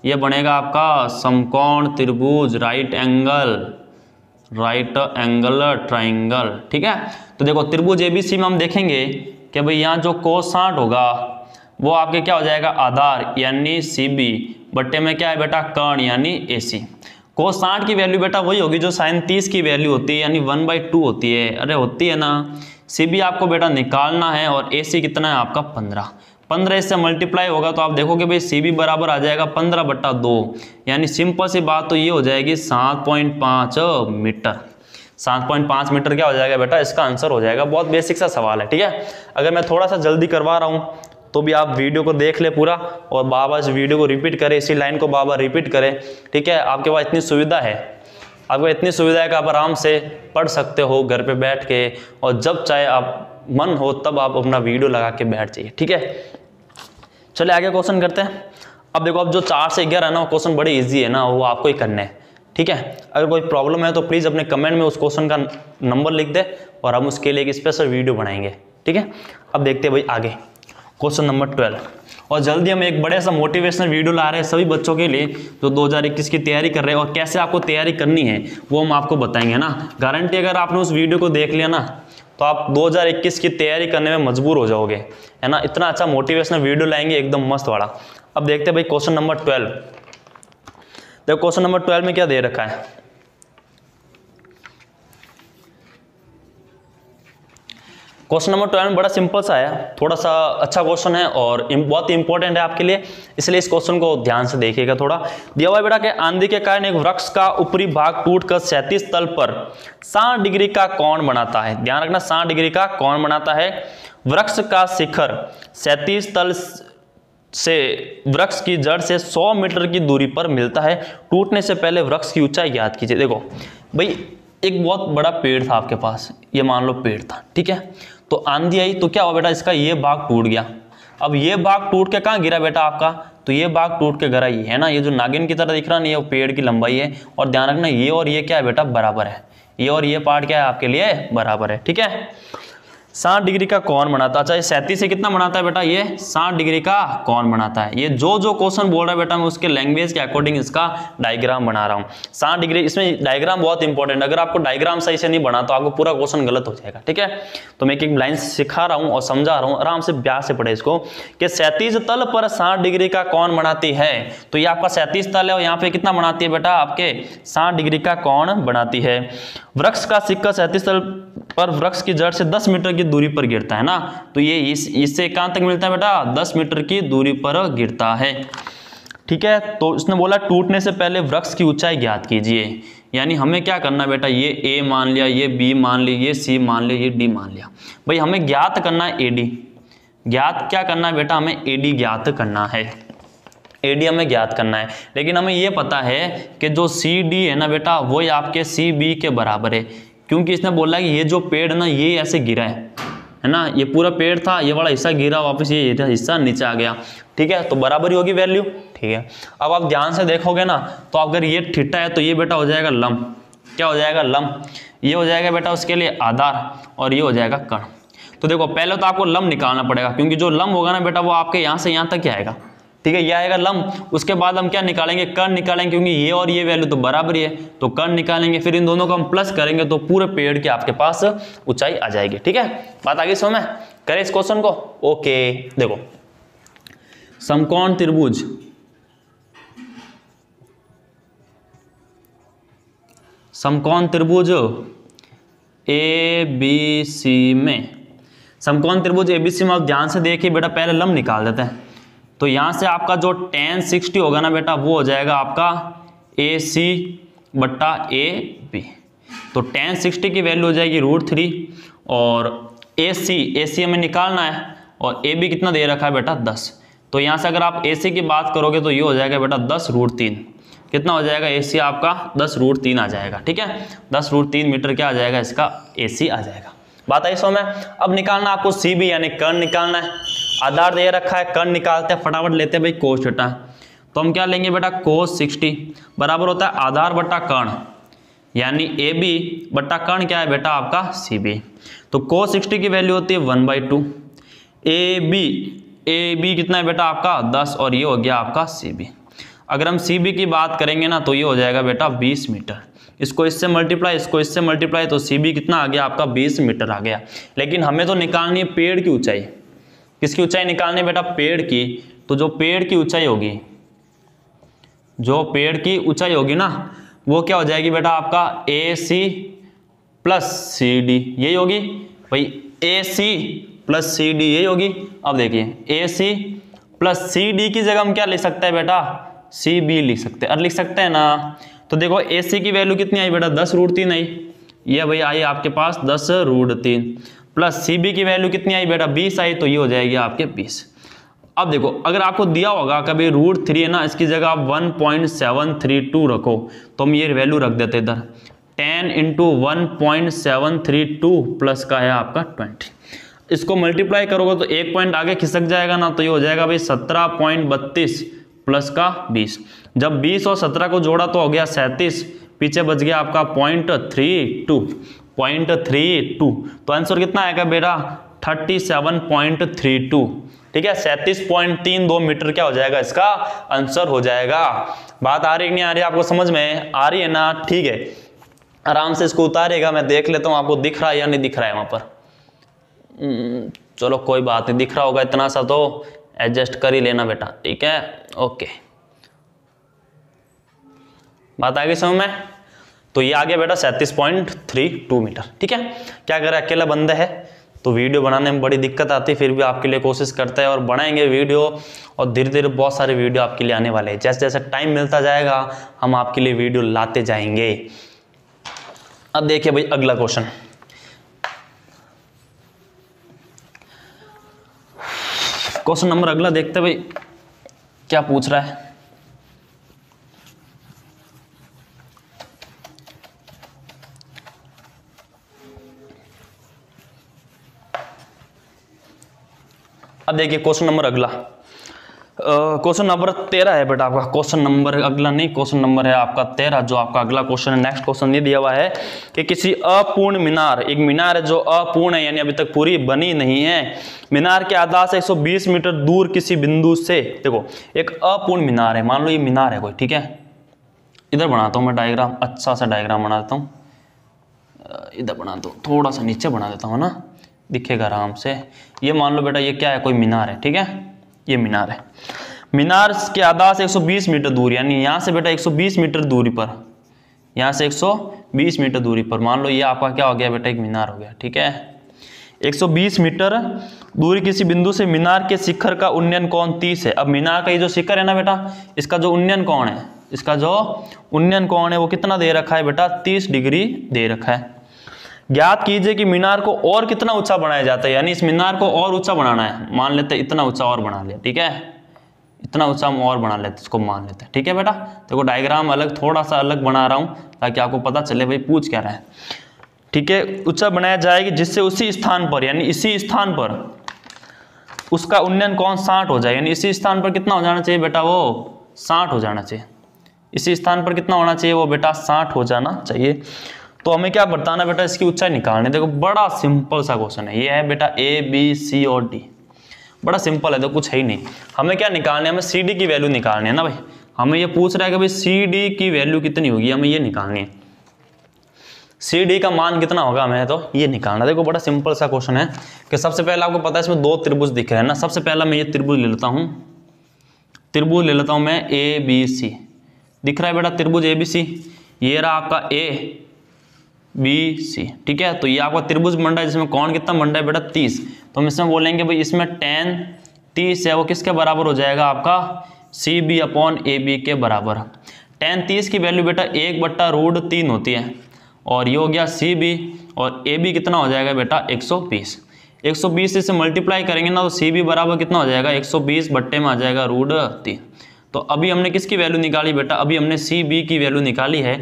ये बनेगा आपका समकोण त्रिभुज, राइट एंगल ट्राइंगल। ठीक है, तो देखो त्रिभुज ABC में हम देखेंगे कि भाई यहाँ जो कोस 60 होगा वो आपके क्या हो जाएगा, आधार यानी CB बट्टे में क्या है बेटा, कर्ण यानी AC। कोस 60 की वैल्यू बेटा वही होगी जो sin 30 की वैल्यू होती है, यानी 1/2 होती है। अरे होती है ना। CB आपको बेटा निकालना है और AC कितना है आपका 15 इससे मल्टीप्लाई होगा तो आप देखोगे भाई CB बराबर आ जाएगा 15/2, यानी सिंपल सी बात तो ये हो जाएगी 7.5 मीटर। 7.5 मीटर क्या हो जाएगा बेटा, इसका आंसर हो जाएगा। बहुत बेसिक सा सवाल है। ठीक है, अगर मैं थोड़ा सा जल्दी करवा रहा हूँ तो भी आप वीडियो को देख ले पूरा और बाबा इस वीडियो को रिपीट करें, इसी लाइन को बाबा रिपीट करें। ठीक है, आपके पास इतनी सुविधा है, आपको इतनी सुविधा है कि आप आराम से पढ़ सकते हो घर पे बैठ के, और जब चाहे आप मन हो तब आप अपना वीडियो लगा के बैठ जाइए। ठीक है, चलिए आगे क्वेश्चन करते हैं। अब देखो, अब जो 4 से 11 है ना, वो क्वेश्चन बड़े इजी है ना, वो आपको ही करने हैं। ठीक है, अगर कोई प्रॉब्लम है तो प्लीज़ अपने कमेंट में उस क्वेश्चन का नंबर लिख दे और हम उसके लिए एक स्पेशल वीडियो बनाएंगे। ठीक है, अब देखते हैं भाई आगे क्वेश्चन नंबर 12। और जल्दी हम एक बड़े सा मोटिवेशनल वीडियो ला रहे हैं सभी बच्चों के लिए जो 2021 की तैयारी कर रहे हैं, और कैसे आपको तैयारी करनी है वो हम आपको बताएंगे ना। गारंटी अगर आपने उस वीडियो को देख लिया ना तो आप 2021 की तैयारी करने में मजबूर हो जाओगे, है ना। इतना अच्छा मोटिवेशनल वीडियो लाएंगे एकदम मस्त वाला। अब देखते हैं भाई क्वेश्चन नंबर 12। देखो क्वेश्चन नंबर 12 में क्या दे रखा है। क्वेश्चन नंबर 12 बड़ा सिंपल सा है, थोड़ा सा अच्छा क्वेश्चन है और बहुत इंपॉर्टेंट है आपके लिए, इसलिए इस क्वेश्चन को ध्यान से देखिएगा। थोड़ा दिया हुआ है बेटा कि आंधी के कारण एक वृक्ष का ऊपरी भाग टूटकर क्षैतिज तल पर 60 डिग्री का कोण बनाता है। ध्यान रखना, 60 डिग्री का कोण बनाता है। वृक्ष का शिखर क्षैतिज तल से वृक्ष की जड़ से 100 मीटर की दूरी पर मिलता है। टूटने से पहले वृक्ष की ऊंचाई ज्ञात कीजिए। देखो भाई, एक बहुत बड़ा पेड़ था आपके पास, ये मान लो पेड़ था, ठीक है। तो आंधी आई तो क्या हुआ बेटा, इसका ये भाग टूट गया। अब ये भाग टूट के कहाँ गिरा बेटा आपका, तो ये भाग टूट के गिरा, ये है ना, ये जो नागिन की तरह दिख रहा नहीं, ये पेड़ की लंबाई है। और ध्यान रखना, ये और ये क्या है बेटा, बराबर है। ये और ये पार्ट क्या है आपके लिए, बराबर है। ठीक है, 60 डिग्री का कोण बनाता है। अच्छा, ये 37 से कितना बनाता है बेटा, ये 60 डिग्री का कोण बनाता है। ये जो क्वेश्चन बोल रहा है बेटा, मैं उसके लैंग्वेज के अकॉर्डिंग इसका डायग्राम बना रहा हूँ। 60 डिग्री, इसमें डायग्राम बहुत इंपॉर्टेंट है। अगर आपको डायग्राम सही से नहीं बना तो आपको पूरा क्वेश्चन गलत हो जाएगा। ठीक है, तो मैं एक लाइन सिखा रहा हूँ और समझा रहा हूँ, आराम से ब्याह से पढ़े इसको, कि 37 तल पर 60 डिग्री का कोण बनाती है। तो ये आपका 37 तल है और यहाँ पे कितना बनाती है बेटा, आपके 60 डिग्री का कोण बनाती है। वृक्ष का शिखर 37 तल पर वृक्ष की जड़ से 10 मीटर की दूरी पर गिरता है ना, तो ये इससे कहां तक मिलता है बेटा, 10 मीटर की दूरी पर गिरता है। ठीक है, तो इसने बोला टूटने से पहले वृक्ष की ऊंचाई ज्ञात कीजिए। यानी हमें क्या करना बेटा, ये A मान लिया, ये B मान लिया, ये C मान लिया, ये D मान लिया। भाई हमें ज्ञात करना है AD। ज्ञात क्या करना है बेटा, हमें AD ज्ञात करना है। AD हमें ज्ञात करना है, लेकिन हमें ये पता है कि जो CD है ना बेटा, वो आपके CB के बराबर है, क्योंकि इसने बोला कि ये जो पेड़ ना, ये ऐसे गिरा है ना, ये पूरा पेड़ था, ये वाला हिस्सा गिरा, वापस ये हिस्सा नीचे आ गया। ठीक है, तो बराबर ही होगी वैल्यू। ठीक है, अब आप ध्यान से देखोगे ना, तो अगर ये थीटा है तो ये बेटा हो जाएगा लंब। क्या हो जाएगा, लंब। ये हो जाएगा बेटा उसके लिए आधार और ये हो जाएगा कर्ण। तो देखो पहले तो आपको लंब निकालना पड़ेगा, क्योंकि जो लंब होगा ना बेटा वो आपके यहाँ से यहाँ तक ही आएगा, ठीक है, ये आएगा लंब। उसके बाद हम क्या निकालेंगे, कर्ण निकालेंगे, क्योंकि ये और ये वैल्यू तो बराबर ही है, तो कर्ण निकालेंगे, फिर इन दोनों को हम प्लस करेंगे तो पूरे पेड़ की आपके पास ऊंचाई आ जाएगी। ठीक है, बात आगे समझ में, करें इस क्वेश्चन को। ओके, देखो समकोण त्रिभुज ABC में, समकोण त्रिभुज ABC में आप ध्यान से देखिए बेटा, पहले लंब निकाल देते हैं। तो यहां से आपका जो tan 60 होगा ना बेटा वो हो जाएगा आपका AC बट्टा AB। तो tan 60 की वैल्यू हो जाएगी √3 और AC हमें निकालना है और AB कितना दे रखा है बेटा 10। तो यहां से अगर आप AC की बात करोगे तो ये हो जाएगा बेटा 10√3, कितना हो जाएगा AC आपका 10√3 आ जाएगा। ठीक है, 10√3 मीटर क्या आ जाएगा इसका AC आ जाएगा। बात आई सो में। अब निकालना आपको CB यानी कर्ण निकालना है। आधार दे रखा है, कर्ण निकालते हैं, फटाफट लेते हैं भाई cos थीटा। तो हम क्या लेंगे बेटा cos 60 बराबर होता है आधार बट्टा कर्ण, यानी AB बट्टा कर्ण क्या है बेटा आपका CB। तो cos 60 की वैल्यू होती है 1/2, AB कितना है बेटा आपका 10 और ये हो गया आपका CB। अगर हम CB की बात करेंगे ना तो ये हो जाएगा बेटा 20 मीटर, इसको इससे मल्टीप्लाई, इसको इससे मल्टीप्लाई, तो CB कितना आ गया आपका 20 मीटर आ गया। लेकिन हमें तो निकालनी है पेड़ की ऊंचाई। किसकी ऊंचाई निकालनी है बेटा, पेड़ की। तो जो पेड़ की ऊंचाई होगी, जो पेड़ की ऊंचाई होगी ना वो क्या हो जाएगी बेटा आपका AC प्लस CD, यही होगी भाई, AC प्लस CD यही होगी। अब देखिए AC प्लस CD की जगह हम क्या लिख सकते हैं बेटा, CB लिख सकते हैं, और लिख सकते हैं ना। तो देखो AC की वैल्यू कितनी आई बेटा 10√3 आई, ये भाई आई आपके पास 10√3 प्लस CB की वैल्यू कितनी आई बेटा 20 आई, तो ये हो जाएगी आपके 20। अब देखो अगर आपको दिया होगा कभी √3 है ना, इसकी जगह आप 1.732 रखो, तो हम ये वैल्यू रख देते इधर 10 × 1.732 प्लस का है आपका 20। इसको मल्टीप्लाई करोगे तो एक पॉइंट आगे खिसक जाएगा ना, तो ये हो जाएगा भाई 17.32 प्लस का 20। जब 20 और 17 को जोड़ा तो हो गया 37, पीछे बच गया आपका 0.32। तो आंसर कितना आएगा बेटा 37.32। ठीक है, 37.32 मीटर क्या हो जाएगा इसका आंसर हो जाएगा। बात आ रही है नहीं आ रही, आपको समझ में आ रही है ना? ठीक है, आराम से इसको उतारेगा, मैं देख लेता हूँ आपको दिख रहा है या नहीं दिख रहा है वहां पर। चलो कोई बात नहीं, दिख रहा होगा इतना सा तो एडजस्ट कर ही लेना बेटा। ठीक है, ओके, बात आ गई समझ में। तो ये आ गया बेटा 37.32 मीटर। ठीक है, क्या करें, अकेला बंदा है तो वीडियो बनाने में बड़ी दिक्कत आती है, फिर भी आपके लिए कोशिश करते हैं और बनाएंगे वीडियो, और धीरे धीरे बहुत सारे वीडियो आपके लिए आने वाले हैं। जैसे जैसे टाइम मिलता जाएगा हम आपके लिए वीडियो लाते जाएंगे। अब देखिए भाई अगला क्वेश्चन, क्वेश्चन नंबर अगला देखते भाई क्या पूछ रहा है। अब देखिए क्वेश्चन नंबर अगला, क्वेश्चन नंबर 13 है बेटा आपका। क्वेश्चन नंबर अगला नहीं, क्वेश्चन नंबर है आपका 13 जो आपका अगला क्वेश्चन है। नेक्स्ट क्वेश्चन ये दिया हुआ है कि किसी अपूर्ण मीनार, एक मीनार है जो अपूर्ण है यानी अभी तक पूरी बनी नहीं है, मीनार के आधार से 120 मीटर दूर किसी बिंदु से, देखो एक अपूर्ण मीनार है, मान लो ये मीनार है कोई, ठीक है, इधर बनाता हूँ मैं डायग्राम, अच्छा सा डायग्राम बना देता हूँ, इधर बना दो, थोड़ा सा नीचे बना देता हूँ ना, दिखेगा आराम से। ये मान लो बेटा ये क्या है, कोई मीनार है, ठीक है, ये मीनार है। मीनार के आधार से 120 मीटर दूर, यानी यहाँ से बेटा 120 मीटर दूरी पर, यहाँ से 120 मीटर दूरी पर मान लो ये आपका क्या हो गया बेटा, एक मीनार हो गया। ठीक है, 120 मीटर दूरी किसी बिंदु से मीनार के शिखर का उन्नयन कोण 30 है। अब मीनार का ये जो शिखर है ना बेटा, इसका जो उन्नयन कोण है, इसका जो उन्नयन कोण है वो कितना दे रखा है बेटा, 30 डिग्री दे रखा है। ज्ञात कीजिए कि मीनार को और कितना ऊंचा बनाया जाता है, यानी इस मीनार को और ऊंचा बनाना है, मान लेते हैं इतना ऊंचा और बना लिया, ठीक है, इतना ऊंचा हम और बना लेते, इसको मान लेते हैं। ठीक है बेटा, देखो डायग्राम अलग, थोड़ा सा अलग बना रहा हूं ताकि आपको पता चले भाई पूछ क्या रहा है। ठीक है, ऊंचा बनाया जाएगी जिससे उसी स्थान पर, यानी इसी स्थान पर उसका उन्नयन कोण 60 हो जाए, यानी इसी स्थान पर कितना हो जाना चाहिए बेटा, वो 60 हो जाना चाहिए। इसी स्थान पर कितना होना चाहिए वो बेटा, 60 हो जाना चाहिए। तो हमें क्या बताना बेटा, इसकी ऊंचाई निकालनी। देखो बड़ा सिंपल सा क्वेश्चन है ये, है बेटा ए बी सी और डी, बड़ा सिंपल है, तो कुछ है ही नहीं। हमें क्या निकालना है, हमें सी डी की वैल्यू निकालनी है ना भाई। हमें ये पूछ रहा है कि भाई सी डी की वैल्यू कितनी होगी, हमें ये निकालनी है। सी डी का मान कितना होगा हमें तो ये निकालना। देखो बड़ा सिंपल सा क्वेश्चन है कि सबसे पहले आपको पता है इसमें दो त्रिभुज दिख रहे हैं ना। सबसे पहला मैं ये त्रिभुज ले लेता हूँ, त्रिभुज ले लेता हूँ मैं ए बी सी, दिख रहा है बेटा त्रिभुज ए बी सी। ये रहा आपका ए बी सी, ठीक है। तो ये आपका त्रिभुज बन रहा है जिसमें कौन कितना बन रहा है बेटा 30। तो हम इसमें बोलेंगे भाई इसमें tan 30 है वो किसके बराबर हो जाएगा, आपका C B upon A B के बराबर। tan 30 की वैल्यू बेटा 1/√3 होती है, और ये हो गया सी बी, और ए बी कितना हो जाएगा बेटा 120। 120 से मल्टीप्लाई करेंगे ना तो सी बी बराबर कितना हो जाएगा 120 बट्टे में आ जाएगा √3। तो अभी हमने किसकी वैल्यू निकाली बेटा, अभी हमने सी बी की वैल्यू निकाली है।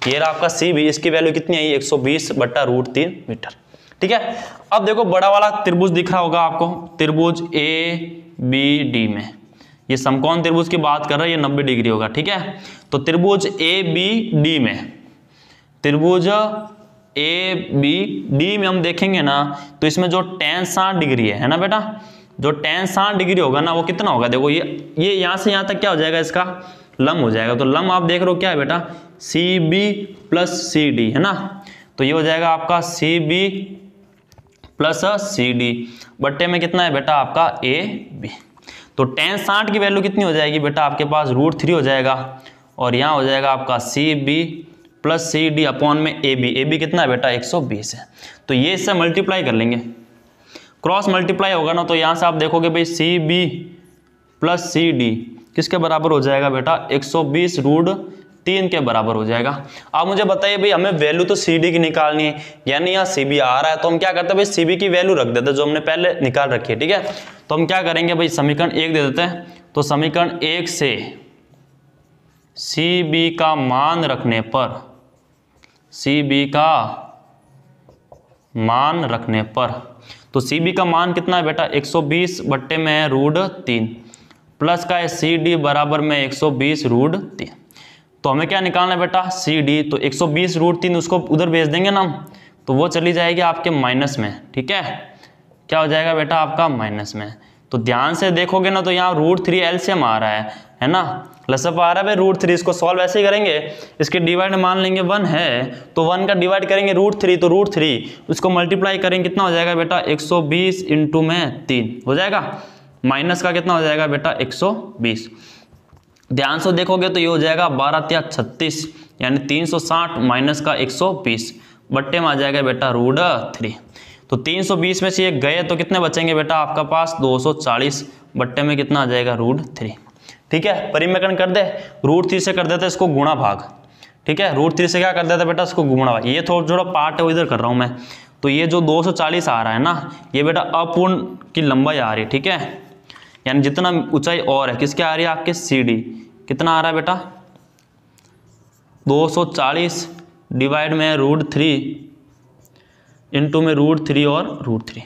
ये रहा आपका सी बी, इसकी वैल्यू कितनी आई 120/√3 मीटर, ठीक है। अब देखो बड़ा वाला त्रिभुज दिख रहा होगा आपको, त्रिभुज ए बी डी में, ये समकोण त्रिभुज की बात कर रहा है, ये 90 डिग्री होगा, ठीक है। तो त्रिभुज ए बी डी में, त्रिभुज ए बी डी में हम देखेंगे ना तो इसमें जो tan 60 डिग्री है ना बेटा, जो tan 60 डिग्री होगा ना वो कितना होगा, देखो ये यहाँ से यहाँ तक क्या हो जाएगा, इसका लंब हो जाएगा। तो लंब आप देख रहे हो क्या है बेटा, C B plus C D, है ना। तो ये हो जाएगा आपका C B plus C D बट्टे में कितना है बेटा आपका ए बी। तो tan 60 की वैल्यू कितनी हो जाएगी बेटा, आपके पास √3 हो जाएगा, और यहाँ हो जाएगा आपका C B plus C D upon में ए बी कितना है बेटा 120 है। तो ये इससे मल्टीप्लाई कर लेंगे, क्रॉस मल्टीप्लाई होगा ना, तो यहाँ से आप देखोगे भाई C B plus C D किसके बराबर हो जाएगा बेटा 120√3 के बराबर हो जाएगा। अब मुझे बताइए भाई हमें वैल्यू तो सी डी की निकालनी है, यानी यहाँ सी बी आ रहा है, तो हम क्या करते हैं भाई सी बी की वैल्यू रख देते हैं जो हमने पहले निकाल रखी है, ठीक है। तो हम क्या करेंगे भाई समीकरण 1 दे देते हैं, तो समीकरण 1 से सी बी का मान रखने पर, सी बी का मान रखने पर, तो सी बी का मान कितना है बेटा 120 बट्टे में है √3 प्लस का है सी डी बराबर में 120√3। तो हमें क्या निकालना है बेटा सी डी, तो 120√3 उसको उधर भेज देंगे ना हम, तो वो चली जाएगी आपके माइनस में, ठीक है। क्या हो जाएगा बेटा आपका माइनस में। तो ध्यान से देखोगे ना तो यहाँ √3 एलसीएम आ रहा है ना, लसअप आ रहा है भाई √3, इसको सॉल्व ऐसे ही करेंगे, इसके डिवाइड मान लेंगे 1 है तो 1 का डिवाइड करेंगे √3, तो √3 उसको मल्टीप्लाई करेंगे कितना हो जाएगा बेटा 120 इंटू में 3 हो जाएगा, माइनस का कितना हो जाएगा बेटा 120। ध्यान से देखोगे तो ये हो जाएगा 12×36 यानी 360 माइनस का 120 बट्टे में आ जाएगा बेटा √3। तो 320 में से ये गए तो कितने बचेंगे बेटा आपका पास 240 बट्टे में कितना आ जाएगा √3, ठीक है। परिमेयकरण कर दे, √3 से कर देते इसको गुणा भाग, ठीक है। √3 से क्या कर देता बेटा इसको गुणा भाग। ये थोड़ा पार्ट है वो इधर कर रहा हूँ मैं। तो ये जो 240 आ रहा है ना ये बेटा अपूर्ण की लंबाई आ रही है, ठीक है, यानी जितना ऊंचाई और है किसके आ रही है आपके सी डी, कितना आ रहा है बेटा 240 डिवाइड में √3 इंटू में √3 और √3,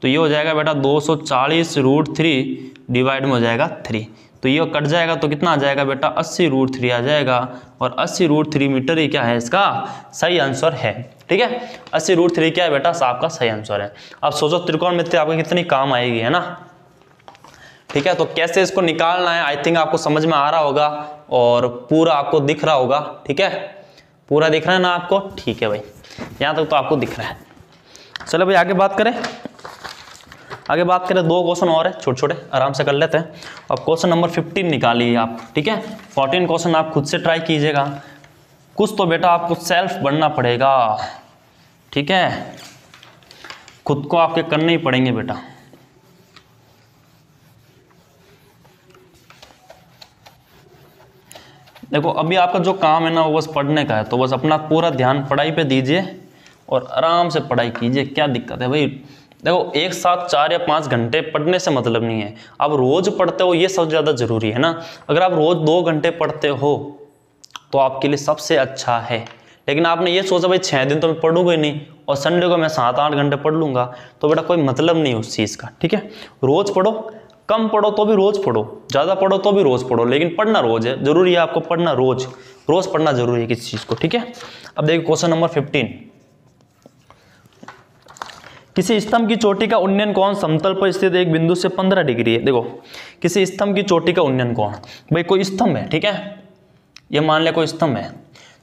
तो ये हो जाएगा बेटा 240 √3 डिवाइड में हो जाएगा 3, तो ये कट जाएगा तो कितना आ जाएगा बेटा 80√3 आ जाएगा, और 80√3 मीटर ही क्या है इसका सही आंसर है, ठीक है। 80√3 क्या है बेटा आपका सही आंसर है। अब सोचो त्रिकोणमिति आपको कितनी काम आएगी, है ना, ठीक है। तो कैसे इसको निकालना है आई थिंक आपको समझ में आ रहा होगा और पूरा आपको दिख रहा होगा, ठीक है। पूरा दिख रहा है ना आपको, ठीक है भाई, यहाँ तक तो आपको दिख रहा है। चलो भाई आगे बात करें, आगे बात करें 2 क्वेश्चन और है छोटे छोटे, आराम से कर लेते हैं। अब क्वेश्चन नंबर 15 निकालिए आप, ठीक है। 14 क्वेश्चन आप खुद से ट्राई कीजिएगा, कुछ तो बेटा आपको सेल्फ बनना पड़ेगा, ठीक है, खुद को आपके करने ही पड़ेंगे बेटा। देखो अभी आपका जो काम है ना वो बस पढ़ने का है, तो बस अपना पूरा ध्यान पढ़ाई पे दीजिए और आराम से पढ़ाई कीजिए। क्या दिक्कत है भाई, देखो एक साथ 4 या 5 घंटे पढ़ने से मतलब नहीं है, आप रोज पढ़ते हो ये सबसे ज़्यादा ज़रूरी है ना। अगर आप रोज 2 घंटे पढ़ते हो तो आपके लिए सबसे अच्छा है, लेकिन आपने ये सोचा भाई 6 दिन तो मैं पढ़ूंगा ही नहीं और संडे को मैं 7-8 घंटे पढ़ लूँगा, तो बेटा कोई मतलब नहीं उस चीज़ का, ठीक है। रोज़ पढ़ो, कम पढ़ो तो भी रोज़ पढ़ो, ज़्यादा पढ़ो तो भी रोज़ पढ़ो, लेकिन पढ़ना रोज़ है, ज़रूरी है आपको पढ़ना रोज़। रोज पढ़ना जरूरी है किसी चीज को, ठीक है। अब देखिए क्वेश्चन नंबर 15, किसी स्तंभ की चोटी का उन्नयन कोण समतल पर स्थित एक बिंदु से 15 डिग्री है। देखो किसी स्तंभ की चोटी का उन्नयन कोण, भाई कोई स्तंभ है, ठीक है, ये मान लिया कोई स्तंभ है,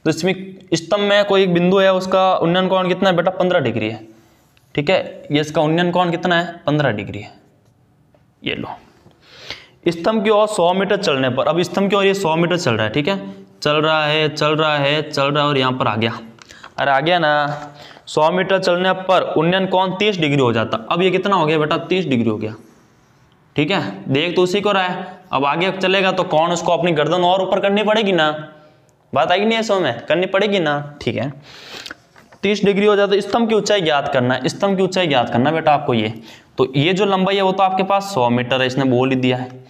तो इसमें स्तंभ में कोई एक बिंदु है, उसका उन्नयन कोण कितना है बेटा 15 डिग्री है, ठीक है। ये इसका उन्नयन कोण कितना है 15 डिग्री है। ये लो, स्तंभ की ओर 100 मीटर चलने पर, अब स्तंभ की ओर ये 100 मीटर चल रहा है, ठीक है, चल रहा है चल रहा है चल रहा है और यहाँ पर आ गया, अरे आ गया ना, 100 मीटर चलने पर उन्नयन कोण 30 डिग्री हो जाता। अब ये कितना हो गया बेटा 30 डिग्री हो गया, ठीक है, देख तो उसी को रहा है। अब आगे चलेगा तो कौन उसको अपनी गर्दन और ऊपर करनी पड़ेगी ना, बात आएगी नहीं ऐसा में, करनी पड़ेगी ना, ठीक है। 30 डिग्री हो जाता है। स्तंभ की ऊंचाई ज्ञात करना है, स्तंभ की ऊंचाई ज्ञात करना बेटा आपको। ये तो ये जो लंबाई है वो तो आपके पास 100 मीटर है, इसने बोल ही दिया है।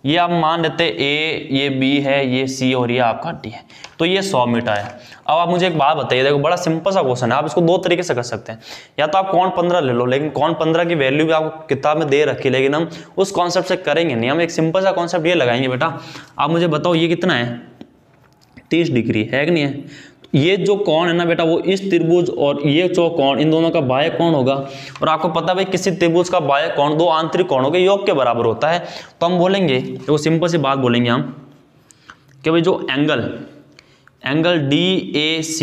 ये आप मान लेते ए, ये बी है, ये सी और ये आपका डी है, तो ये 100 मीटर है। अब आप मुझे एक बात बताइए, देखो बड़ा सिंपल सा क्वेश्चन है, आप इसको दो तरीके से कर सकते हैं, या तो आप कोण 15 ले लो, लेकिन कोण 15 की वैल्यू भी आपको किताब में दे रखी, लेकिन हम उस कॉन्सेप्ट से करेंगे नहीं, हम एक सिंपल सा कॉन्सेप्ट ये लगाएंगे बेटा। आप मुझे बताओ ये कितना है 30 डिग्री है कि नहीं है। ये जो कोण है ना बेटा वो इस त्रिभुज और ये जो कोण, इन दोनों का बाह्य कोण होगा, और आपको पता है भाई किसी त्रिभुज का बाह्य कोण दो आंतरिक कोणों के योग के बराबर होता है। तो हम बोलेंगे, वो सिंपल सी बात बोलेंगे हम कि भाई जो angle DAC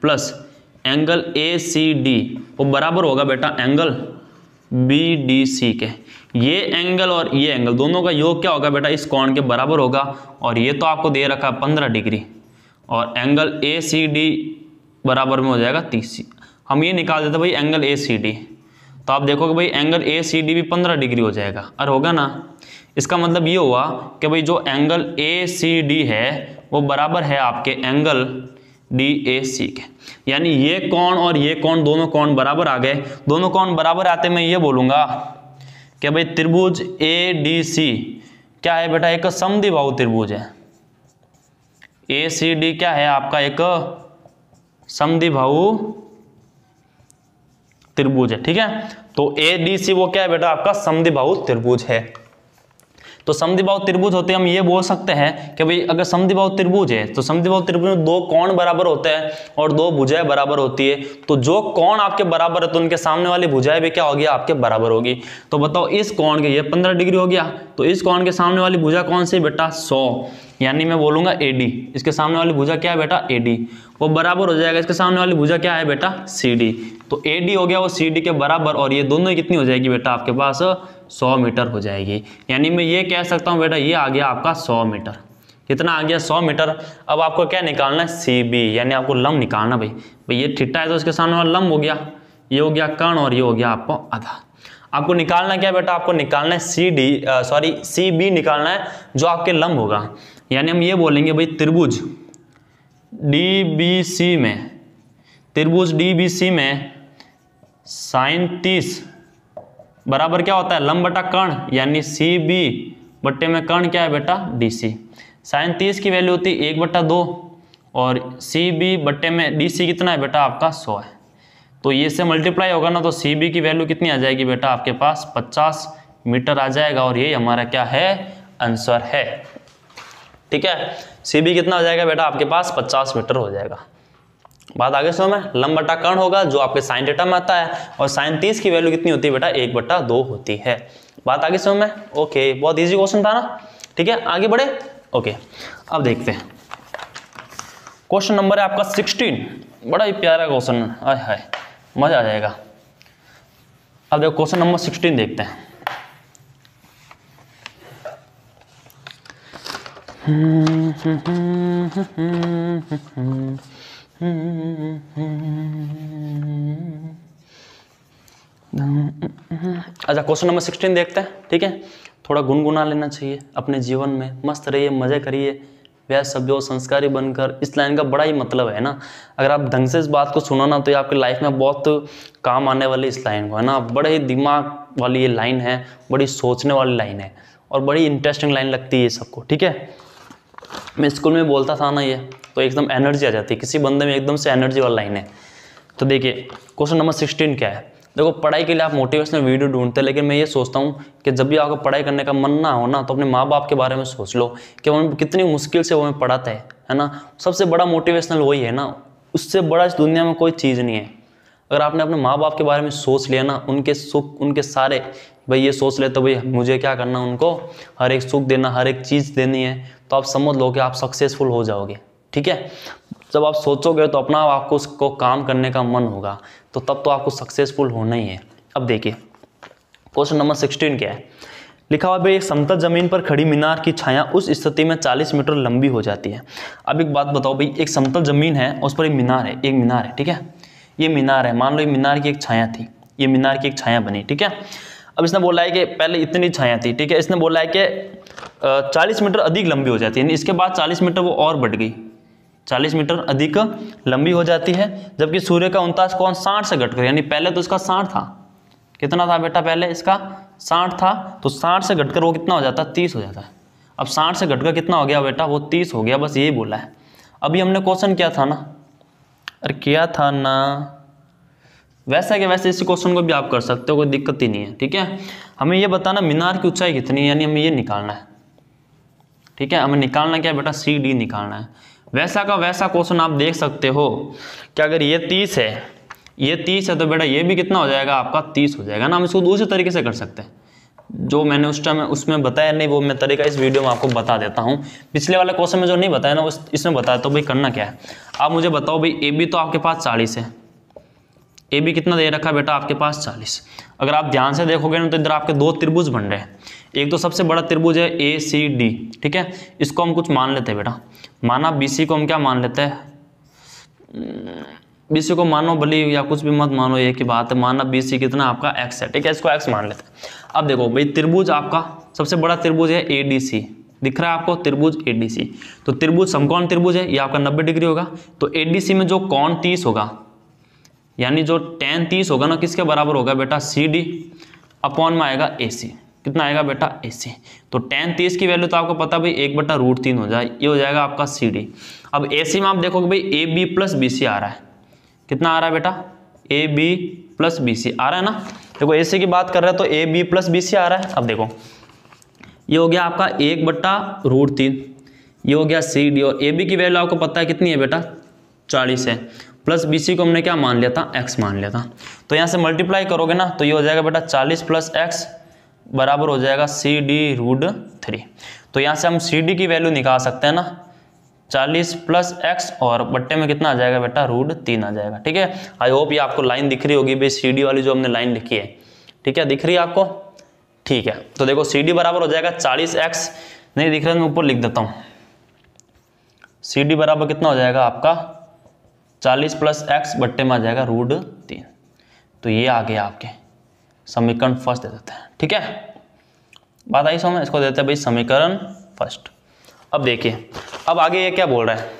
plus angle ACD वो बराबर होगा बेटा एंगल BDC के। ये एंगल और ये एंगल दोनों का योग क्या होगा बेटा, इस कोण के बराबर होगा। और ये तो आपको दे रखा 15 डिग्री, और एंगल ACD बराबर में हो जाएगा 30। हम ये निकाल देते भाई एंगल ACD, तो आप देखोगे भाई एंगल ACD भी 15 डिग्री हो जाएगा, और होगा ना। इसका मतलब ये हुआ कि भाई जो एंगल ACD है वो बराबर है आपके एंगल DAC के, यानी ये कोण और ये कोण दोनों कोण बराबर आ गए। दोनों कोण बराबर आते मैं ये बोलूंगा कि भाई त्रिभुज ADC क्या है बेटा, एक समद्विबाहु त्रिभुज है। ACD क्या है आपका, एक समद्विबाहु त्रिभुज है, ठीक है। तो ADC वो क्या है बेटा आपका समद्विबाहु त्रिभुज है। तो समद्विबाहु त्रिभुज होते हम ये बोल सकते हैं कि भाई अगर समद्विबाहु त्रिभुज है तो समद्विबाहु त्रिभुज में दो कोण बराबर होते हैं और दो भुजाएं बराबर होती है। तो जो कोण आपके बराबर है तो उनके सामने वाली भुजाएं भी क्या होगी, आपके बराबर होगी। तो बताओ इस कोण के ये 15 डिग्री हो गया, तो इस कोण के सामने वाली भुजा कौन सी बेटा 100, यानी मैं बोलूंगा AD। इसके सामने वाली भुजा क्या है बेटा AD, वो बराबर हो जाएगा इसके सामने वाली भुजा क्या है बेटा CD। तो AD हो गया वो CD के बराबर, और ये दोनों ही कितनी हो जाएगी बेटा आपके पास 100 मीटर हो जाएगी। यानी मैं ये कह सकता हूँ बेटा ये आ गया आपका 100 मीटर। कितना आ गया 100 मीटर। अब आपको क्या निकालना है CB, यानी आपको लंब निकालना। भाई ये थीटा है तो इसके सामने वाला लंब हो गया, ये हो गया कर्ण और ये हो गया आपको आधा। आपको निकालना क्या बेटा, आपको निकालना है CB निकालना है जो आपके लंब होगा। यानी हम ये बोलेंगे भाई त्रिभुज DBC में sin 30 बराबर क्या होता है लंब बटा कर्ण, यानी CB बट्टे में कर्ण क्या है बेटा DC। sin 30 की वैल्यू होती है 1/2 और CB बट्टे में DC कितना है बेटा आपका 100 है। तो ये से मल्टीप्लाई होगा ना तो CB की वैल्यू कितनी आ जाएगी बेटा आपके पास 50 मीटर आ जाएगा, और ये हमारा क्या है आंसर है। ठीक है, CB कितना हो जाएगा बेटा आपके पास 50 मीटर हो जाएगा। बात आगे समझ में, लंब बटा कर्ण होगा जो आपके साइन थीटा में आता है, और साइन 30 की वैल्यू कितनी होती है बेटा 1/2 होती है। बात आगे समझ में, ओके, बहुत इजी क्वेश्चन था ना। ठीक है, आगे बढ़े। ओके, अब देखते हैं क्वेश्चन नंबर है आपका 16। बड़ा ही प्यारा क्वेश्चन, हाय हाय मजा आ जाएगा। अब देखो क्वेश्चन नंबर 16 देखते हैं। अच्छा, क्वेश्चन नंबर 16 देखते हैं। ठीक है, थोड़ा गुनगुना लेना चाहिए अपने जीवन में, मस्त रहिए, मजे करिए, व्यास सभ्य संस्कारी बनकर। इस लाइन का बड़ा ही मतलब है ना, अगर आप ढंग से इस बात को सुनो ना तो ये आपकी लाइफ में बहुत काम आने वाली इस लाइन को, है ना। बड़े ही दिमाग वाली ये लाइन है, बड़ी सोचने वाली लाइन है, और बड़ी इंटरेस्टिंग लाइन लगती है सबको। ठीक है, मैं स्कूल में बोलता था ना ये, तो एकदम एनर्जी आ जाती है किसी बंदे में, एकदम से एनर्जी वाला लाइन है। तो देखिए क्वेश्चन नंबर 16 क्या है। देखो, पढ़ाई के लिए आप मोटिवेशनल वीडियो ढूंढते हैं, लेकिन मैं ये सोचता हूँ कि जब भी आपको पढ़ाई करने का मन ना हो ना तो अपने माँ बाप के बारे में सोच लो कि वो कितनी मुश्किल से वो हमें पढ़ाते हैं, है ना। सबसे बड़ा मोटिवेशनल वही है ना, उससे बड़ा इस दुनिया में कोई चीज़ नहीं है। अगर आपने अपने माँ बाप के बारे में सोच लिया ना, उनके सुख, उनके सारे, भाई ये सोच ले तो भाई मुझे क्या करना, उनको हर एक सुख देना, हर एक चीज़ देनी है, तो आप समझ लो कि आप सक्सेसफुल हो जाओगे। ठीक है, जब आप सोचोगे तो अपना आपको उसको काम करने का मन होगा, तो तब तो आपको सक्सेसफुल होना ही है। अब देखिए क्वेश्चन नंबर 16 क्या है, लिखा हुआ भाई एक समतल जमीन पर खड़ी मीनार की छाया उस स्थिति में 40 मीटर लंबी हो जाती है। अब एक बात बताओ भाई, एक समतल जमीन है, उस पर एक मीनार है, ठीक है, ये मीनार है, मान लो ये मीनार की एक छाया थी, ये मीनार की एक छाया बनी। ठीक है, अब इसने बोला है कि पहले इतनी छाया थी। ठीक है, इसने बोला है कि 40 मीटर अधिक लंबी हो जाती है, यानी इसके बाद 40 मीटर वो और बढ़ गई, 40 मीटर अधिक लंबी हो जाती है, जबकि सूर्य का 49 कोण 60 से घटकर, यानी पहले तो इसका 60 था, कितना था बेटा, पहले इसका 60 था, तो 60 से घटकर वो कितना हो जाता है, 30 हो जाता है। अब 60 से घटकर कितना हो गया बेटा, वो 30 हो गया, बस यही बोला है। अभी हमने क्वेश्चन किया था ना, अरे किया था ना, वैसा कि वैसे इस क्वेश्चन को भी आप कर सकते हो, कोई दिक्कत ही नहीं है। ठीक है, हमें ये बताना मीनार की ऊंचाई कितनी है, यानी हमें ये निकालना है। ठीक है, हमें निकालना क्या है बेटा, CD निकालना है। वैसा का वैसा क्वेश्चन आप देख सकते हो कि अगर ये 30 है, ये 30 है, तो बेटा ये भी कितना हो जाएगा आपका, 30 हो जाएगा ना। हम इसको दूसरे तरीके से कर सकते हैं, जो मैंने उस टाइम उसमें बताया नहीं, वो मैं तरीका इस वीडियो में आपको बता देता हूँ। पिछले वाले क्वेश्चन में जो नहीं बताया ना, इसमें बताया। तो भाई करना क्या है, आप मुझे बताओ भाई, AB तो आपके पास 40 है, AB कितना दे रखा है बेटा आपके पास, 40। अगर आप ध्यान से देखोगे ना, तो इधर आपके दो त्रिभुज बन रहे हैं। एक तो सबसे बड़ा त्रिभुज है ACD, ठीक है, इसको हम कुछ मान लेते हैं बेटा, माना BC को हम क्या मान लेते हैं, BC को मानो भले या कुछ भी मत मानो, एक ही बात है, माना BC कितना आपका X है। ठीक है, इसको X मान लेते हैं। अब देखो भाई, त्रिभुज आपका सबसे बड़ा त्रिभुज है ADC, दिख रहा है आपको, त्रिभुज ADC। तो त्रिभुज समकोण त्रिभुज है, ये आपका 90 डिग्री होगा। तो ADC में जो कोण 30 होगा, यानी जो tan 30 होगा ना, किसके बराबर होगा बेटा, CD अपॉन में आएगा AC, कितना आएगा बेटा, AC। तो tan 30 की वैल्यू तो आपको पता भाई 1/√3 हो जाए, ये हो जाएगा आपका CD। अब AC में आप देखोगे भाई AB प्लस BC आ रहा है, कितना आ रहा है बेटा, AB प्लस BC आ रहा है ना। देखो AC की बात कर रहे हैं तो AB प्लस BC आ रहा है। अब देखो ये हो गया आपका 1/√3, ये हो गया CD, और AB की वैल्यू आपको पता है कितनी है बेटा, 40 है, प्लस BC को हमने क्या मान लिया था, X मान लिया था। तो यहाँ से मल्टीप्लाई करोगे ना, तो ये हो जाएगा बेटा 40 प्लस X बराबर हो जाएगा CD√3। तो यहाँ से हम CD की वैल्यू निकाल सकते हैं ना, 40 प्लस X और बट्टे में कितना आ जाएगा बेटा, √3 आ जाएगा। ठीक है, आई होप ये आपको लाइन दिख रही होगी भाई, CD वाली जो हमने लाइन लिखी है। ठीक है, दिख रही है आपको, ठीक है। तो देखो CD बराबर हो जाएगा 40X, नहीं दिख रहा है मैं ऊपर लिख देता हूँ, CD बराबर कितना हो जाएगा आपका 40 प्लस X बट्टे में आ जाएगा √3। तो ये आ गया आपके समीकरण फर्स्ट दे देते हैं। ठीक है, बात आई समझ, इसको देते हैं भाई समीकरण फर्स्ट। अब देखिए, अब आगे ये क्या बोल रहा है,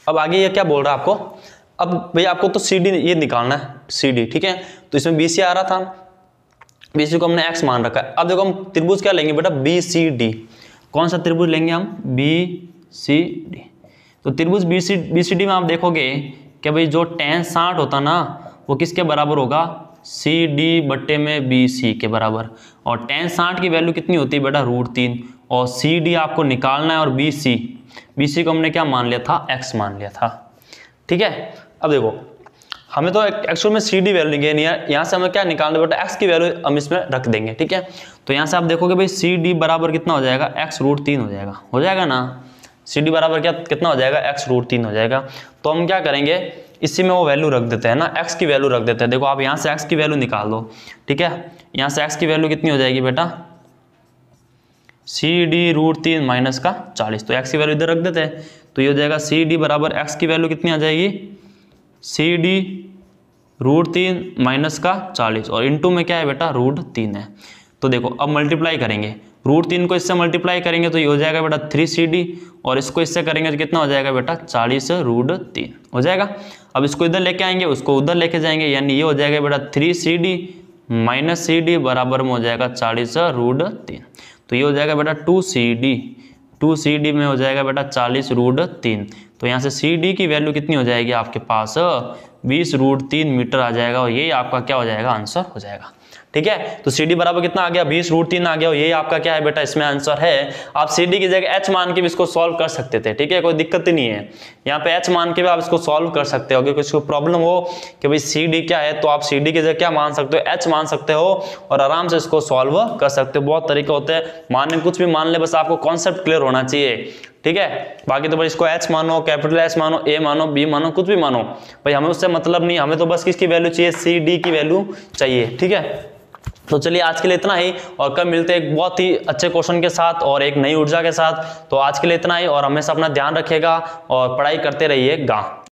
अब आगे ये क्या बोल रहा है आपको, अब भाई आपको तो CD ये निकालना है, CD। ठीक है, तो इसमें BC आ रहा था, BC को हमने X मान रखा है। अब देखो हम त्रिभुज क्या लेंगे बेटा, BCD। कौन सा त्रिभुज लेंगे हम, BCD। तो त्रिभुज BCD में आप देखोगे कि भाई जो tan 60 होता ना, वो किसके बराबर होगा, CD बट्टे में BC के बराबर। और tan 60 की वैल्यू कितनी होती है बेटा, √3, और CD आपको निकालना है, और BC को हमने क्या मान लिया था, X मान लिया था। ठीक है, अब देखो हमें तो एक्चुअल में CD वैल्यू नहीं है, यहाँ से हमें क्या निकालना है बेटा, X की वैल्यू हम इसमें रख देंगे। ठीक है, तो यहाँ से आप देखोगे भाई CD बराबर कितना हो जाएगा, X√3 हो जाएगा ना। CD बराबर क्या कितना हो जाएगा, X√3 हो जाएगा। तो हम क्या करेंगे, इसी में वो वैल्यू रख देते हैं ना, X की वैल्यू रख देते हैं। देखो आप यहाँ से X की वैल्यू निकाल दो। ठीक है, यहाँ से X की वैल्यू कितनी हो जाएगी बेटा, CD√3 माइनस का 40, तो X की वैल्यू इधर रख देते हैं। तो ये हो जाएगा CD बराबर X की वैल्यू कितनी आ जाएगी, CD√3 माइनस का 40, और इनटू में क्या है बेटा, √3 है। तो देखो अब मल्टीप्लाई करेंगे, √3 को इससे मल्टीप्लाई करेंगे तो ये हो जाएगा बेटा 3CD, और इसको इससे करेंगे तो कितना हो जाएगा बेटा, 40√3 हो जाएगा। अब इसको इधर लेके आएंगे, उसको उधर लेके जाएंगे, यानी ये हो जाएगा बेटा 3CD माइनस CD बराबर में हो जाएगा 40√3। तो ये हो जाएगा बेटा 2CD में हो जाएगा बेटा 40√3। तो यहाँ से CD की वैल्यू कितनी हो जाएगी आपके पास, 20√3 मीटर आ जाएगा, और यही आपका क्या हो जाएगा, आंसर हो जाएगा। ठीक है। तो सी डी बराबर कितना आ गया 20√3 आ गया, ये आपका क्या है बेटा इसमें आंसर है। आप सी डी की जगह एच मान के भी इसको सॉल्व कर सकते थे, ठीक है, कोई दिक्कत ही नहीं है। यहाँ पे एच मान के भी आप इसको सॉल्व कर सकते हो। अगर किसी को प्रॉब्लम हो कि भाई सी डी क्या है, तो आप सी डी की जगह क्या मान सकते हो, एच मान सकते हो और आराम से इसको सॉल्व कर सकते हो। बहुत तरीके होते हैं, मानने कुछ भी मान ले, बस आपको कॉन्सेप्ट क्लियर होना चाहिए, ठीक है। बाकी तो भाई इसको एच मानो, कैपिटल एच मानो, ए मानो, बी मानो, कुछ भी मानो, भाई हमें उससे मतलब नहीं, हमें तो बस किसकी वैल्यू चाहिए, सी डी की वैल्यू चाहिए, ठीक है। तो चलिए आज के लिए इतना ही, और कल मिलते हैं एक बहुत ही अच्छे क्वेश्चन के साथ और एक नई ऊर्जा के साथ। तो आज के लिए इतना ही, और हमेशा अपना ध्यान रखिएगा और पढ़ाई करते रहिएगा।